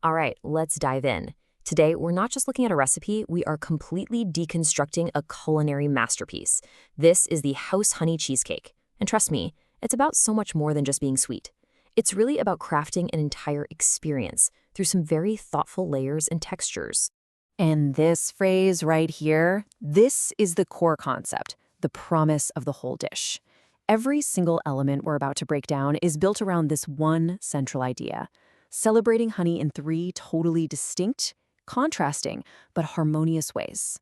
All right, let's dive in. Today, we're not just looking at a recipe, we are completely deconstructing a culinary masterpiece. This is the house honey cheesecake. And trust me, it's about so much more than just being sweet. It's really about crafting an entire experience through some very thoughtful layers and textures. And this phrase right here, this is the core concept, the promise of the whole dish. Every single element we're about to break down is built around this one central idea, celebrating honey in three totally distinct, contrasting, but harmonious ways.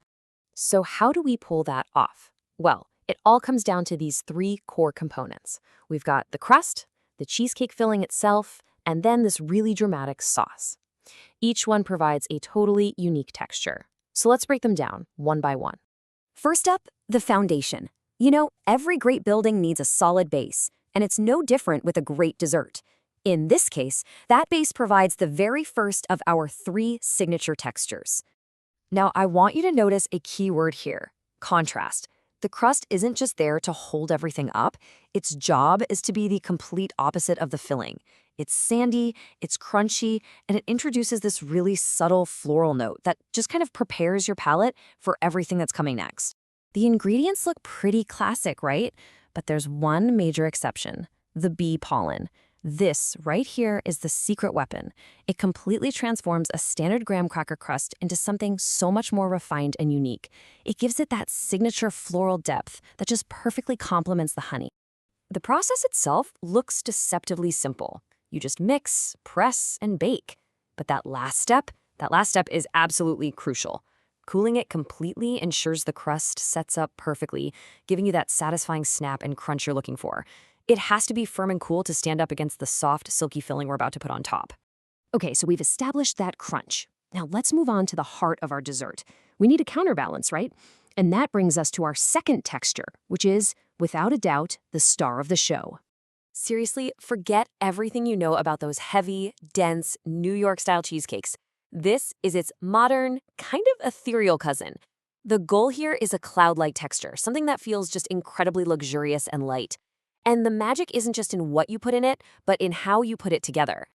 So, how do we pull that off? Well, it all comes down to these three core components. We've got the crust, the cheesecake filling itself, and then this really dramatic sauce. Each one provides a totally unique texture. So let's break them down one by one. First up, the foundation. You know, every great building needs a solid base, and it's no different with a great dessert. In this case, that base provides the very first of our three signature textures. Now, I want you to notice a key word here, contrast. The crust isn't just there to hold everything up. Its job is to be the complete opposite of the filling. It's sandy, it's crunchy, and it introduces this really subtle floral note that just kind of prepares your palate for everything that's coming next. The ingredients look pretty classic, right? But there's one major exception, the bee pollen. This right here is the secret weapon. It completely transforms a standard graham cracker crust into something so much more refined and unique. It gives it that signature floral depth that just perfectly complements the honey. The process itself looks deceptively simple. You just mix, press, and bake. But that last step is absolutely crucial. Cooling it completely ensures the crust sets up perfectly, giving you that satisfying snap and crunch you're looking for. It has to be firm and cool to stand up against the soft, silky filling we're about to put on top. Okay, so we've established that crunch. Now let's move on to the heart of our dessert. We need a counterbalance, right? And that brings us to our second texture, which is, without a doubt, the star of the show. Seriously, forget everything you know about those heavy, dense, New York-style cheesecakes. This is its modern, kind of ethereal cousin. The goal here is a cloud-like texture, something that feels just incredibly luxurious and light. And the magic isn't just in what you put in it, but in how you put it together.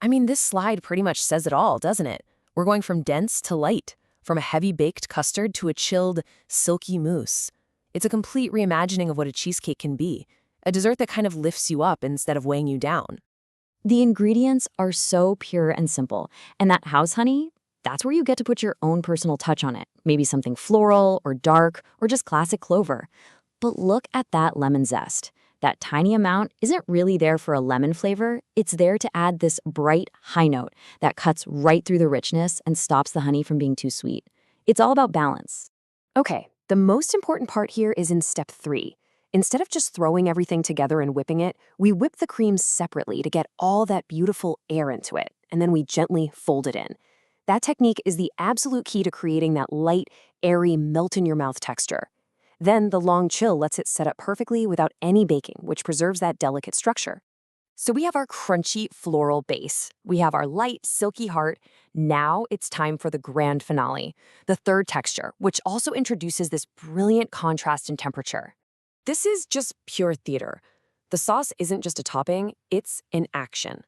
I mean, this slide pretty much says it all, doesn't it? We're going from dense to light, from a heavy baked custard to a chilled, silky mousse. It's a complete reimagining of what a cheesecake can be, a dessert that kind of lifts you up instead of weighing you down. The ingredients are so pure and simple, and that house honey, that's where you get to put your own personal touch on it. Maybe something floral or dark or just classic clover. But look at that lemon zest. That tiny amount isn't really there for a lemon flavor. It's there to add this bright high note that cuts right through the richness and stops the honey from being too sweet. It's all about balance. Okay, the most important part here is in step 3. Instead of just throwing everything together and whipping it, we whip the creams separately to get all that beautiful air into it, and then we gently fold it in. That technique is the absolute key to creating that light, airy, melt-in-your-mouth texture. Then the long chill lets it set up perfectly without any baking, which preserves that delicate structure. So we have our crunchy floral base. We have our light, silky heart. Now it's time for the grand finale, the third texture, which also introduces this brilliant contrast in temperature. This is just pure theater. The sauce isn't just a topping, it's an action.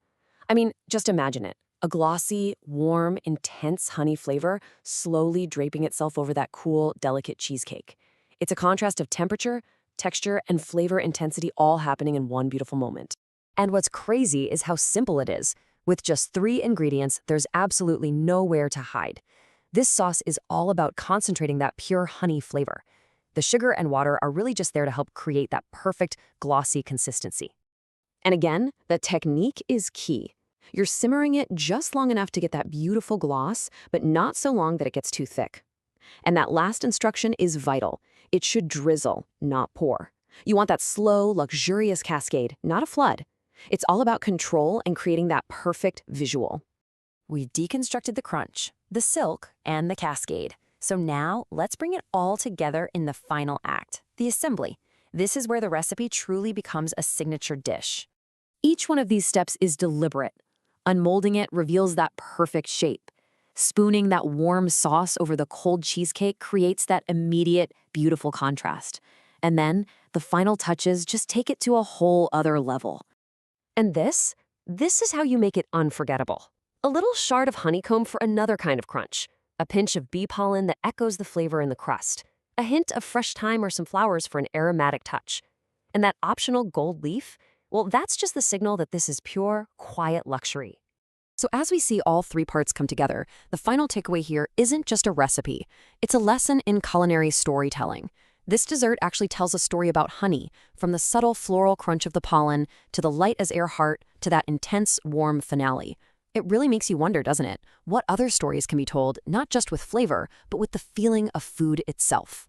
I mean, just imagine it. A glossy, warm, intense honey flavor slowly draping itself over that cool, delicate cheesecake. It's a contrast of temperature, texture, and flavor intensity all happening in one beautiful moment. And what's crazy is how simple it is. With just 3 ingredients, there's absolutely nowhere to hide. This sauce is all about concentrating that pure honey flavor. The sugar and water are really just there to help create that perfect, glossy consistency. And again, the technique is key. You're simmering it just long enough to get that beautiful gloss, but not so long that it gets too thick. And that last instruction is vital. It should drizzle, not pour. You want that slow, luxurious cascade, not a flood. It's all about control and creating that perfect visual. We've deconstructed the crunch, the silk, and the cascade. So now let's bring it all together in the final act, the assembly. This is where the recipe truly becomes a signature dish. Each one of these steps is deliberate. Unmolding it reveals that perfect shape. Spooning that warm sauce over the cold cheesecake creates that immediate, beautiful contrast. And then the final touches just take it to a whole other level. And this is how you make it unforgettable. A little shard of honeycomb for another kind of crunch. A pinch of bee pollen that echoes the flavor in the crust. A hint of fresh thyme or some flowers for an aromatic touch. And that optional gold leaf? Well, that's just the signal that this is pure, quiet luxury. So as we see all three parts come together, the final takeaway here isn't just a recipe. It's a lesson in culinary storytelling. This dessert actually tells a story about honey, from the subtle floral crunch of the pollen to the light as air heart to that intense, warm finale. It really makes you wonder, doesn't it? What other stories can be told, not just with flavor, but with the feeling of food itself?